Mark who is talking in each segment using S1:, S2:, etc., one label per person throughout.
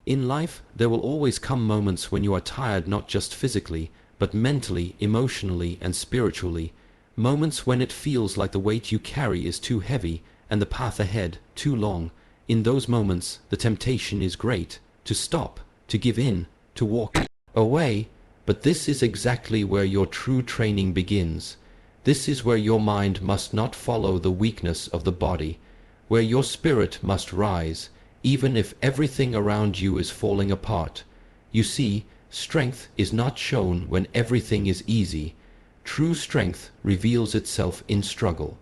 S1: In life, there will always come moments when you are tired not just physically, but mentally, emotionally, and spiritually. Moments when it feels like the weight you carry is too heavy and the path ahead too long. In those moments, the temptation is great to stop, to give in, to walk away. But this is exactly where your true training begins. This is where your mind must not follow the weakness of the body, where your spirit must rise, even if everything around you is falling apart. You see, strength is not shown when everything is easy. True strength reveals itself in struggle.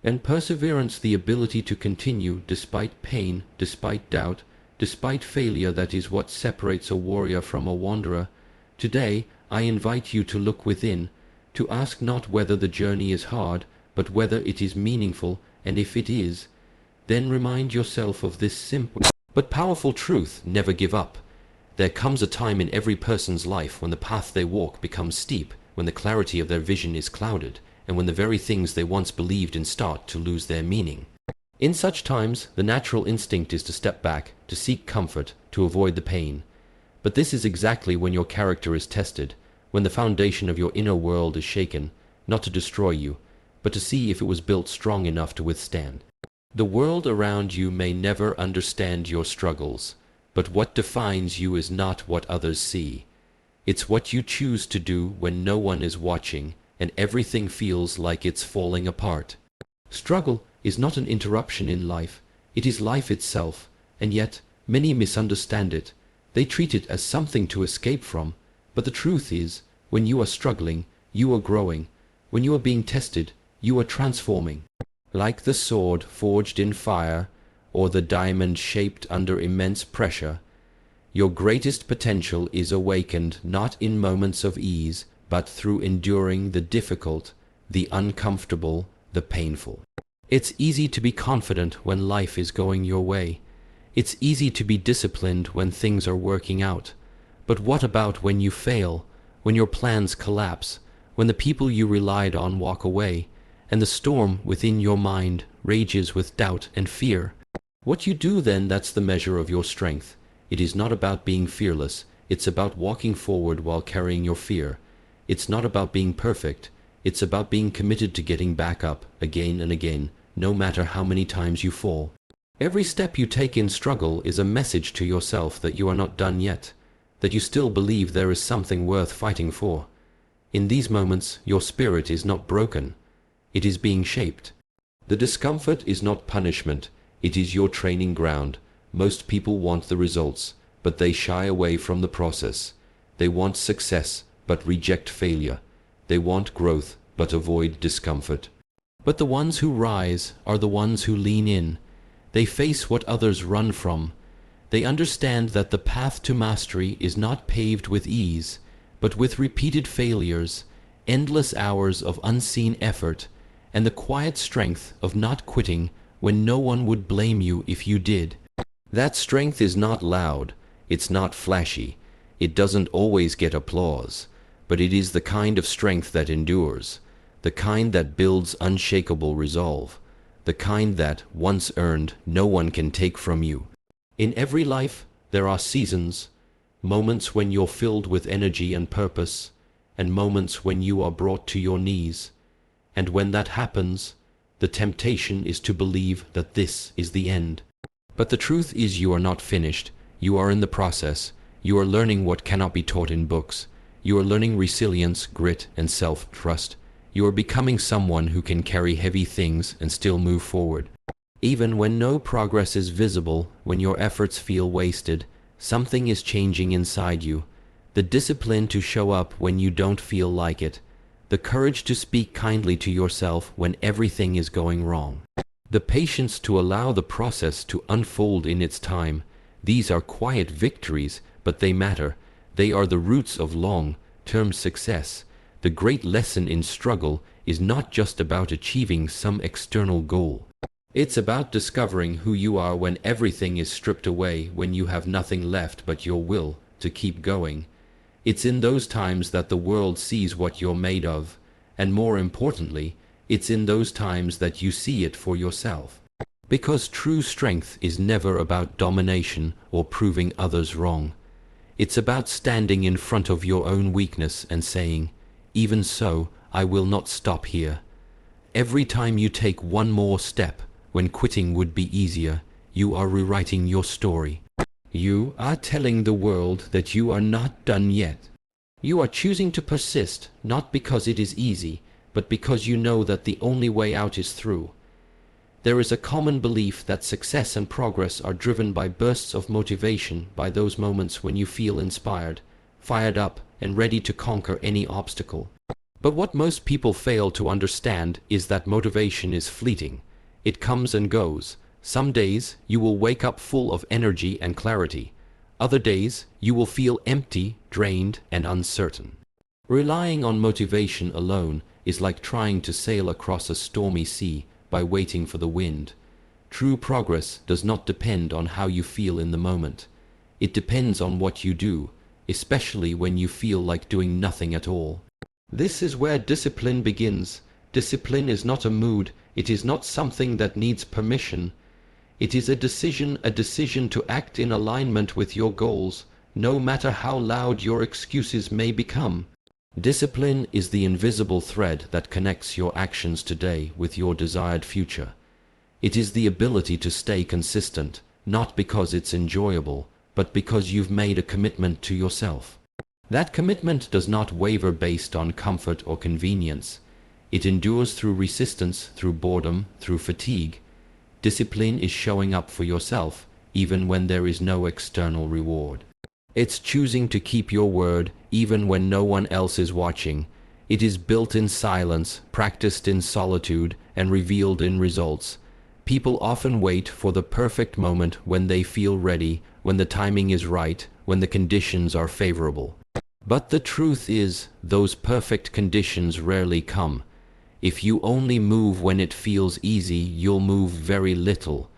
S1: And perseverance, the ability to continue despite pain, despite doubt, despite failure, that is what separates a warrior from a wanderer. Today, I invite you to look within, to ask not whether the journey is hard, but whether it is meaningful, and if it is, then remind yourself of this simple but powerful truth: never give up. There comes a time in every person's life when the path they walk becomes steep, when the clarity of their vision is clouded, and when the very things they once believed in start to lose their meaning. In such times, the natural instinct is to step back, to seek comfort, to avoid the pain. But this is exactly when your character is tested, when the foundation of your inner world is shaken, not to destroy you, but to see if it was built strong enough to withstand. The world around you may never understand your struggles, but what defines you is not what others see. It's what you choose to do when no one is watching and everything feels like it's falling apart. Struggle is not an interruption in life, it is life itself, and yet many misunderstand it. They treat it as something to escape from, but the truth is, when you are struggling, you are growing. When you are being tested, you are transforming. Like the sword forged in fire, or the diamond shaped under immense pressure, your greatest potential is awakened not in moments of ease, but through enduring the difficult, the uncomfortable, the painful. It's easy to be confident when life is going your way. It's easy to be disciplined when things are working out. But what about when you fail, when your plans collapse, when the people you relied on walk away, and the storm within your mind rages with doubt and fear? What you do then, that's the measure of your strength. It is not about being fearless, it's about walking forward while carrying your fear. It's not about being perfect, it's about being committed to getting back up again and again, no matter how many times you fall. Every step you take in struggle is a message to yourself that you are not done yet, that you still believe there is something worth fighting for. In these moments, your spirit is not broken, it is being shaped. The discomfort is not punishment, it is your training ground. Most people want the results, but they shy away from the process. They want success, but reject failure. They want growth, but avoid discomfort. But the ones who rise are the ones who lean in. They face what others run from. They understand that the path to mastery is not paved with ease, but with repeated failures, endless hours of unseen effort, and the quiet strength of not quitting when no one would blame you if you did. That strength is not loud, it's not flashy, it doesn't always get applause, but it is the kind of strength that endures, the kind that builds unshakable resolve, the kind that, once earned, no one can take from you. In every life, there are seasons, moments when you're filled with energy and purpose, and moments when you are brought to your knees. And when that happens, the temptation is to believe that this is the end. But the truth is, you are not finished. You are in the process. You are learning what cannot be taught in books. You are learning resilience, grit, and self-trust. You are becoming someone who can carry heavy things and still move forward. Even when no progress is visible, when your efforts feel wasted, something is changing inside you. The discipline to show up when you don't feel like it. The courage to speak kindly to yourself when everything is going wrong. The patience to allow the process to unfold in its time. These are quiet victories, but they matter. They are the roots of long-term success. The great lesson in struggle is not just about achieving some external goal. It's about discovering who you are when everything is stripped away, when you have nothing left but your will to keep going. It's in those times that the world sees what you're made of, and more importantly, it's in those times that you see it for yourself. Because true strength is never about domination or proving others wrong. It's about standing in front of your own weakness and saying, "Even so, I will not stop here." Every time you take one more step, when quitting would be easier, you are rewriting your story. You are telling the world that you are not done yet. You are choosing to persist, not because it is easy, but because you know that the only way out is through. There is a common belief that success and progress are driven by bursts of motivation, by those moments when you feel inspired, fired up, and ready to conquer any obstacle. But what most people fail to understand is that motivation is fleeting. It comes and goes. Some days you will wake up full of energy and clarity. Other days you will feel empty, drained, and uncertain. Relying on motivation alone is like trying to sail across a stormy sea by waiting for the wind. True progress does not depend on how you feel in the moment. It depends on what you do, especially when you feel like doing nothing at all. This is where discipline begins. Discipline is not a mood. It is not something that needs permission. It is a decision to act in alignment with your goals, no matter how loud your excuses may become. Discipline is the invisible thread that connects your actions today with your desired future. It is the ability to stay consistent, not because it's enjoyable, but because you've made a commitment to yourself. That commitment does not waver based on comfort or convenience. It endures through resistance, through boredom, through fatigue. Discipline is showing up for yourself, even when there is no external reward. It's choosing to keep your word, even when no one else is watching. It is built in silence, practiced in solitude, and revealed in results. People often wait for the perfect moment when they feel ready, when the timing is right, when the conditions are favorable. But the truth is, those perfect conditions rarely come. If you only move when it feels easy, you'll move very little.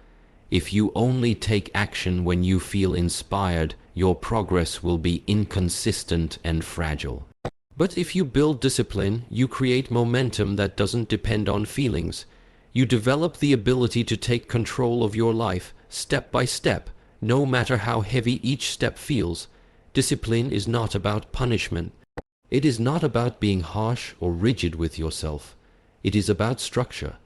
S1: If you only take action when you feel inspired, your progress will be inconsistent and fragile. But if you build discipline, you create momentum that doesn't depend on feelings. You develop the ability to take control of your life, step by step, no matter how heavy each step feels. Discipline is not about punishment. It is not about being harsh or rigid with yourself. It is about structure.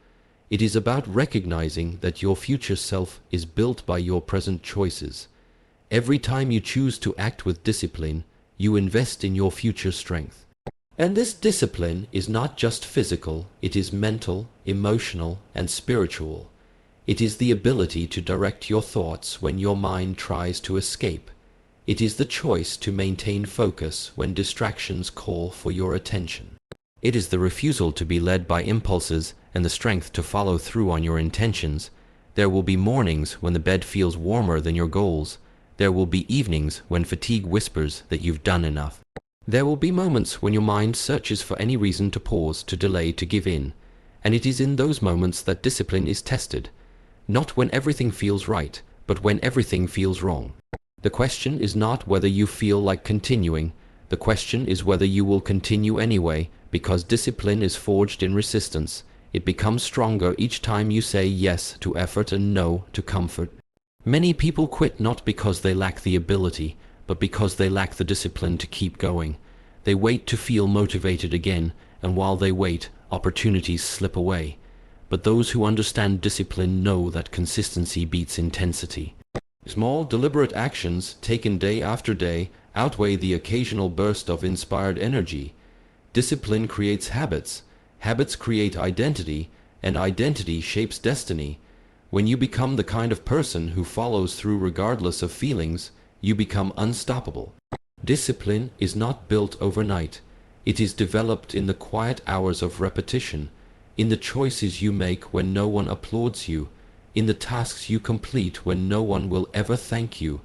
S1: It is about recognizing that your future self is built by your present choices. Every time you choose to act with discipline, you invest in your future strength. And this discipline is not just physical, it is mental, emotional, and spiritual. It is the ability to direct your thoughts when your mind tries to escape. It is the choice to maintain focus when distractions call for your attention. It is the refusal to be led by impulses and the strength to follow through on your intentions. There will be mornings when the bed feels warmer than your goals. There will be evenings when fatigue whispers that you've done enough. There will be moments when your mind searches for any reason to pause, to delay, to give in. And it is in those moments that discipline is tested. Not when everything feels right, but when everything feels wrong. The question is not whether you feel like continuing. The question is whether you will continue anyway, because discipline is forged in resistance. It becomes stronger each time you say yes to effort and no to comfort. Many people quit not because they lack the ability, but because they lack the discipline to keep going. They wait to feel motivated again, and while they wait, opportunities slip away. But those who understand discipline know that consistency beats intensity. Small, deliberate actions, taken day after day, outweigh the occasional burst of inspired energy. Discipline creates habits. Habits create identity, and identity shapes destiny. When you become the kind of person who follows through regardless of feelings, you become unstoppable. Discipline is not built overnight. It is developed in the quiet hours of repetition, in the choices you make when no one applauds you, in the tasks you complete when no one will ever thank you,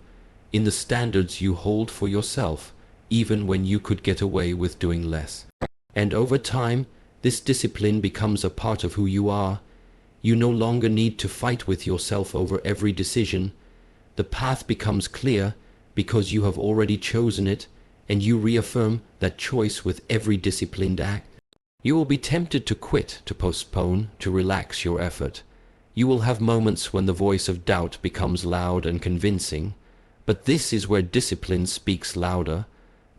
S1: in the standards you hold for yourself, even when you could get away with doing less. And over time, this discipline becomes a part of who you are. You no longer need to fight with yourself over every decision. The path becomes clear because you have already chosen it, and you reaffirm that choice with every disciplined act. You will be tempted to quit, to postpone, to relax your effort. You will have moments when the voice of doubt becomes loud and convincing, but this is where discipline speaks louder.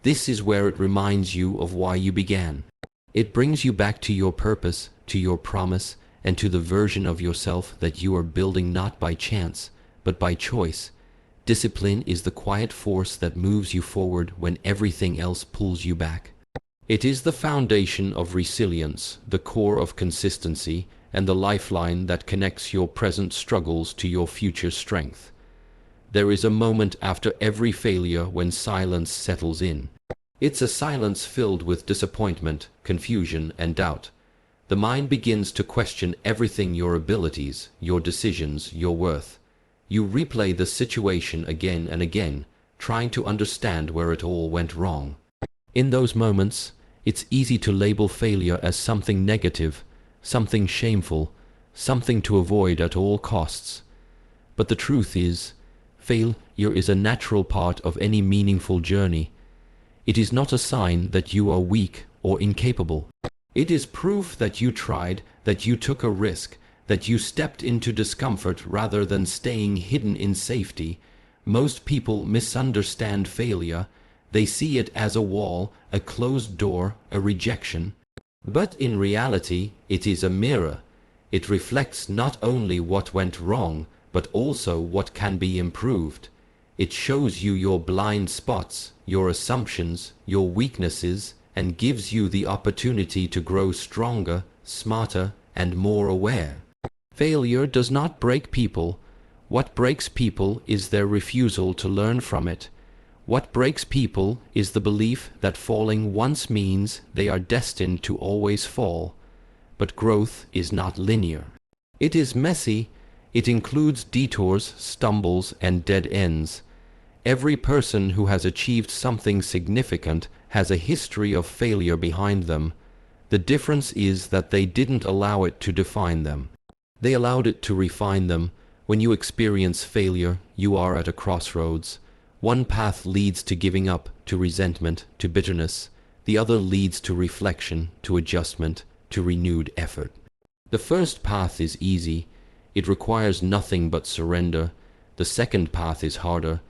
S1: This is where it reminds you of why you began. It brings you back to your purpose, to your promise, and to the version of yourself that you are building not by chance, but by choice. Discipline is the quiet force that moves you forward when everything else pulls you back. It is the foundation of resilience, the core of consistency, and the lifeline that connects your present struggles to your future strength. There is a moment after every failure when silence settles in. It's a silence filled with disappointment, confusion, and doubt. The mind begins to question everything: your abilities, your decisions, your worth. You replay the situation again and again, trying to understand where it all went wrong. In those moments, it's easy to label failure as something negative, something shameful, something to avoid at all costs. But the truth is, failure is a natural part of any meaningful journey. It is not a sign that you are weak or incapable. It is proof that you tried, that you took a risk, that you stepped into discomfort rather than staying hidden in safety. Most people misunderstand failure. They see it as a wall, a closed door, a rejection. But in reality, it is a mirror. It reflects not only what went wrong, but also what can be improved. It shows you your blind spots, your assumptions, your weaknesses, and gives you the opportunity to grow stronger, smarter, and more aware. Failure does not break people. What breaks people is their refusal to learn from it. What breaks people is the belief that falling once means they are destined to always fall. But growth is not linear. It is messy. It includes detours, stumbles, and dead ends. Every person who has achieved something significant has a history of failure behind them. The difference is that they didn't allow it to define them. They allowed it to refine them. When you experience failure, you are at a crossroads. One path leads to giving up, to resentment, to bitterness. The other leads to reflection, to adjustment, to renewed effort. The first path is easy. It requires nothing but surrender. The second path is harder.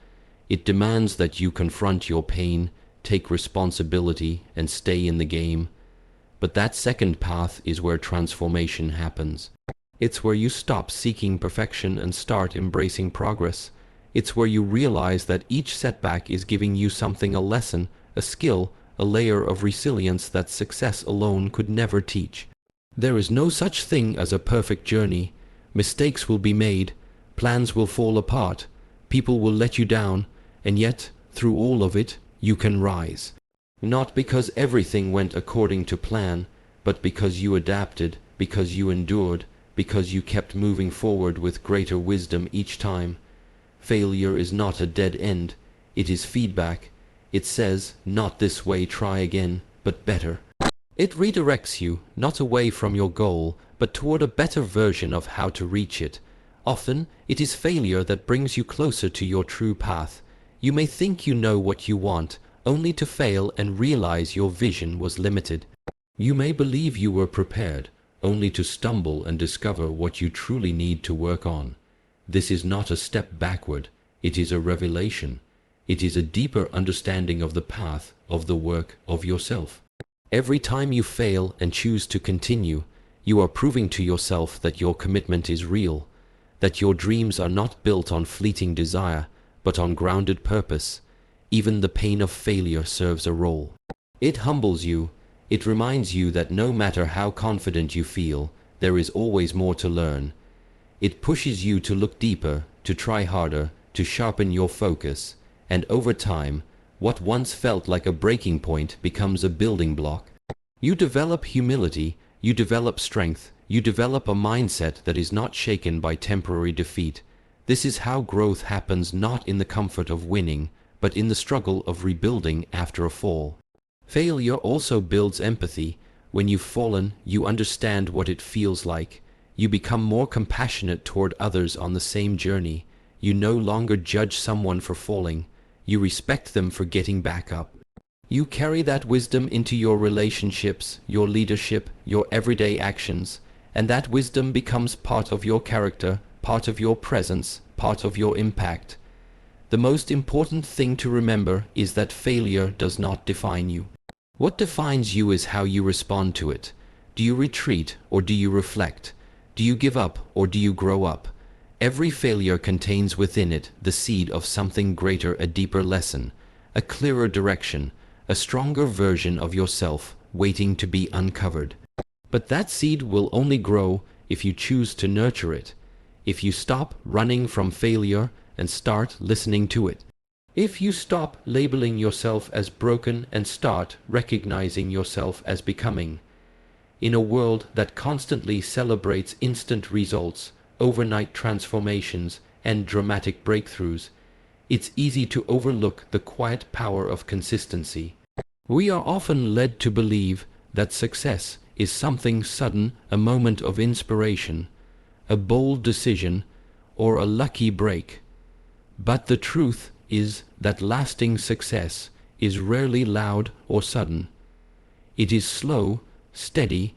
S1: It demands that you confront your pain, take responsibility, and stay in the game. But that second path is where transformation happens. It's where you stop seeking perfection and start embracing progress. It's where you realize that each setback is giving you something: a lesson, a skill, a layer of resilience that success alone could never teach. There is no such thing as a perfect journey. Mistakes will be made, plans will fall apart, people will let you down, and yet, through all of it, you can rise. Not because everything went according to plan, but because you adapted, because you endured, because you kept moving forward with greater wisdom each time. Failure is not a dead end. It is feedback. It says, not this way, try again, but better. It redirects you, not away from your goal, but toward a better version of how to reach it. Often, it is failure that brings you closer to your true path. You may think you know what you want, only to fail and realize your vision was limited. You may believe you were prepared, only to stumble and discover what you truly need to work on. This is not a step backward. It is a revelation. It is a deeper understanding of the path, of the work, of yourself. Every time you fail and choose to continue, you are proving to yourself that your commitment is real, that your dreams are not built on fleeting desire, but on grounded purpose. Even the pain of failure serves a role. It humbles you. It reminds you that no matter how confident you feel, there is always more to learn. It pushes you to look deeper, to try harder, to sharpen your focus, and over time, what once felt like a breaking point becomes a building block. You develop humility, you develop strength, you develop a mindset that is not shaken by temporary defeat. This is how growth happens, not in the comfort of winning, but in the struggle of rebuilding after a fall. Failure also builds empathy. When you've fallen, you understand what it feels like. You become more compassionate toward others on the same journey. You no longer judge someone for falling. You respect them for getting back up. You carry that wisdom into your relationships, your leadership, your everyday actions, and that wisdom becomes part of your character, part of your presence, part of your impact. The most important thing to remember is that failure does not define you. What defines you is how you respond to it. Do you retreat or do you reflect? Do you give up or do you grow up? Every failure contains within it the seed of something greater, a deeper lesson, a clearer direction, a stronger version of yourself waiting to be uncovered. But that seed will only grow if you choose to nurture it, if you stop running from failure and start listening to it. If you stop labeling yourself as broken and start recognizing yourself as becoming. In a world that constantly celebrates instant results, overnight transformations, and dramatic breakthroughs, it's easy to overlook the quiet power of consistency. We are often led to believe that success is something sudden, a moment of inspiration, a bold decision, or a lucky break. But the truth is that lasting success is rarely loud or sudden. It is slow, steady,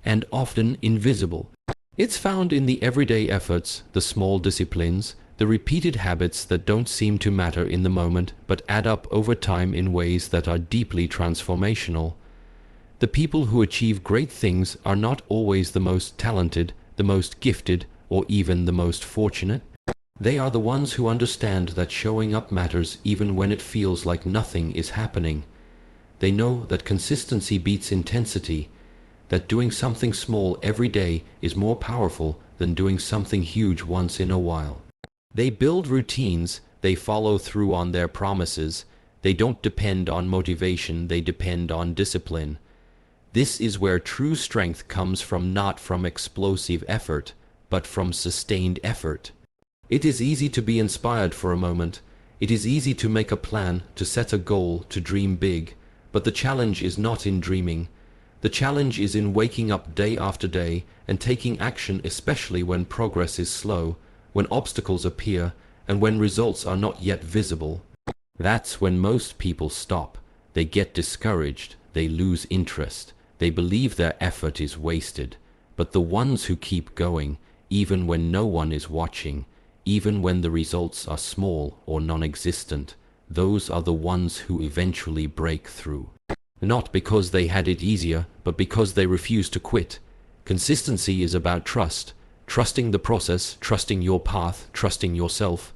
S1: and often invisible. It's found in the everyday efforts, the small disciplines, the repeated habits that don't seem to matter in the moment but add up over time in ways that are deeply transformational. The people who achieve great things are not always the most talented, the most gifted, or even the most fortunate. They are the ones who understand that showing up matters even when it feels like nothing is happening. They know that consistency beats intensity, that doing something small every day is more powerful than doing something huge once in a while. They build routines, they follow through on their promises, they don't depend on motivation, they depend on discipline. This is where true strength comes from, not from explosive effort, but from sustained effort. It is easy to be inspired for a moment. It is easy to make a plan, to set a goal, to dream big. But the challenge is not in dreaming. The challenge is in waking up day after day and taking action, especially when progress is slow, when obstacles appear, and when results are not yet visible. That's when most people stop. They get discouraged. They lose interest. They believe their effort is wasted. But the ones who keep going, even when no one is watching, even when the results are small or non-existent, those are the ones who eventually break through. Not because they had it easier, but because they refuse to quit. Consistency is about trust, trusting the process, trusting your path, trusting yourself.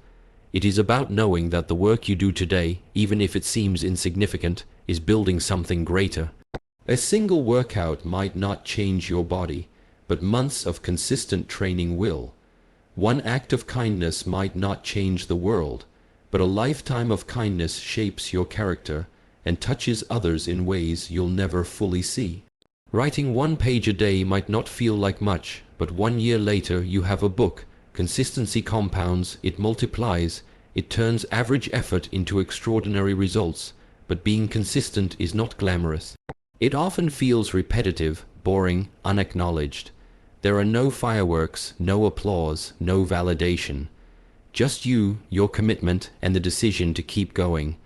S1: It is about knowing that the work you do today, even if it seems insignificant, is building something greater. A single workout might not change your body, but months of consistent training will. One act of kindness might not change the world, but a lifetime of kindness shapes your character and touches others in ways you'll never fully see. Writing 1 page a day might not feel like much, but 1 year later you have a book. Consistency compounds, it multiplies, it turns average effort into extraordinary results. But being consistent is not glamorous. It often feels repetitive, boring, unacknowledged. There are no fireworks, no applause, no validation. Just you, your commitment, and the decision to keep going.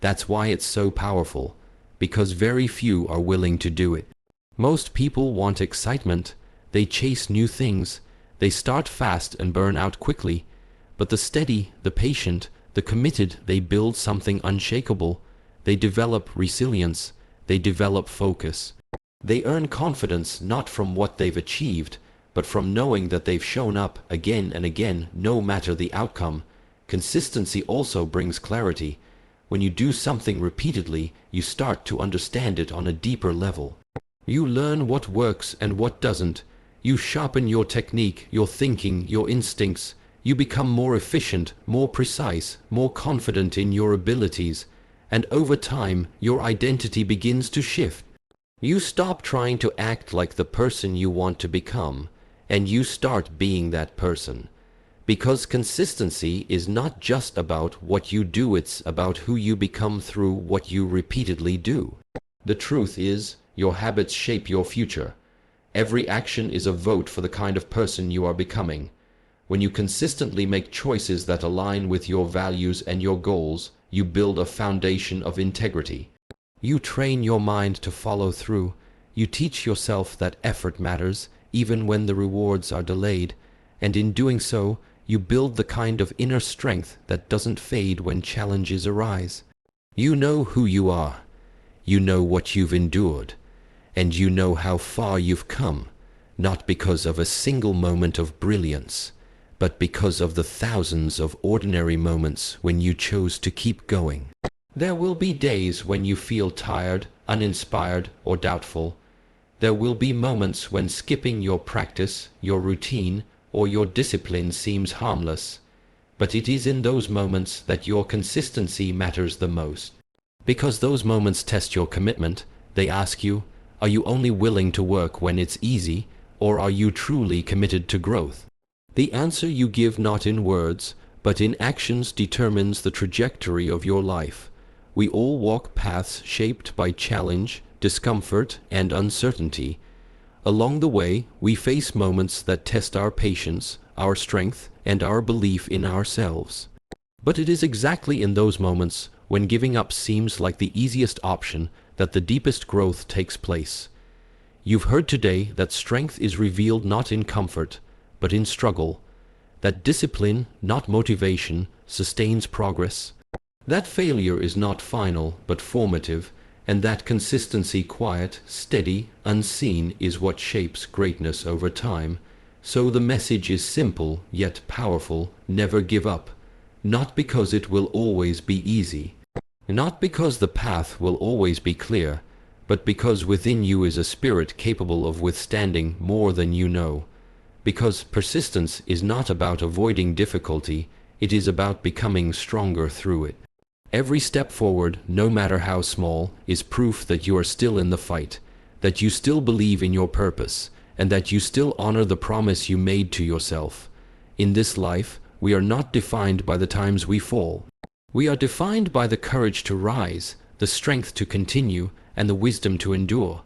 S1: That's why it's so powerful, because very few are willing to do it. Most people want excitement. They chase new things. They start fast and burn out quickly. But the steady, the patient, the committed, they build something unshakable. They develop resilience. They develop focus. They earn confidence not from what they've achieved, but from knowing that they've shown up again and again, no matter the outcome. Consistency also brings clarity. When you do something repeatedly, you start to understand it on a deeper level. You learn what works and what doesn't. You sharpen your technique, your thinking, your instincts. You become more efficient, more precise, more confident in your abilities. And over time, your identity begins to shift. You stop trying to act like the person you want to become, and you start being that person. Because consistency is not just about what you do, it's about who you become through what you repeatedly do. The truth is, your habits shape your future. Every action is a vote for the kind of person you are becoming. When you consistently make choices that align with your values and your goals, you build a foundation of integrity. You train your mind to follow through. You teach yourself that effort matters, even when the rewards are delayed, and in doing so, you build the kind of inner strength that doesn't fade when challenges arise. You know who you are, you know what you've endured, and you know how far you've come, not because of a single moment of brilliance, but because of the thousands of ordinary moments when you chose to keep going. There will be days when you feel tired, uninspired, or doubtful. There will be moments when skipping your practice, your routine, or your discipline seems harmless. But it is in those moments that your consistency matters the most. Because those moments test your commitment. They ask you, are you only willing to work when it's easy, or are you truly committed to growth? The answer you give not in words, but in actions determines the trajectory of your life. We all walk paths shaped by challenge, discomfort, and uncertainty. Along the way, we face moments that test our patience, our strength, and our belief in ourselves. But it is exactly in those moments, when giving up seems like the easiest option, that the deepest growth takes place. You've heard today that strength is revealed not in comfort, but in struggle. That discipline, not motivation, sustains progress. That failure is not final, but formative, and that consistency, quiet, steady, unseen, is what shapes greatness over time. So the message is simple, yet powerful: never give up. Not because it will always be easy, not because the path will always be clear, but because within you is a spirit capable of withstanding more than you know. Because persistence is not about avoiding difficulty, it is about becoming stronger through it. Every step forward, no matter how small, is proof that you are still in the fight, that you still believe in your purpose, and that you still honor the promise you made to yourself. In this life, we are not defined by the times we fall. We are defined by the courage to rise, the strength to continue, and the wisdom to endure.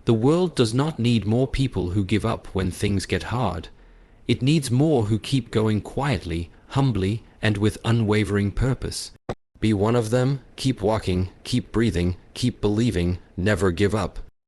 S1: The world does not need more people who give up when things get hard. It needs more who keep going quietly, humbly, and with unwavering purpose. Be one of them. Keep walking, keep breathing, keep believing, never give up.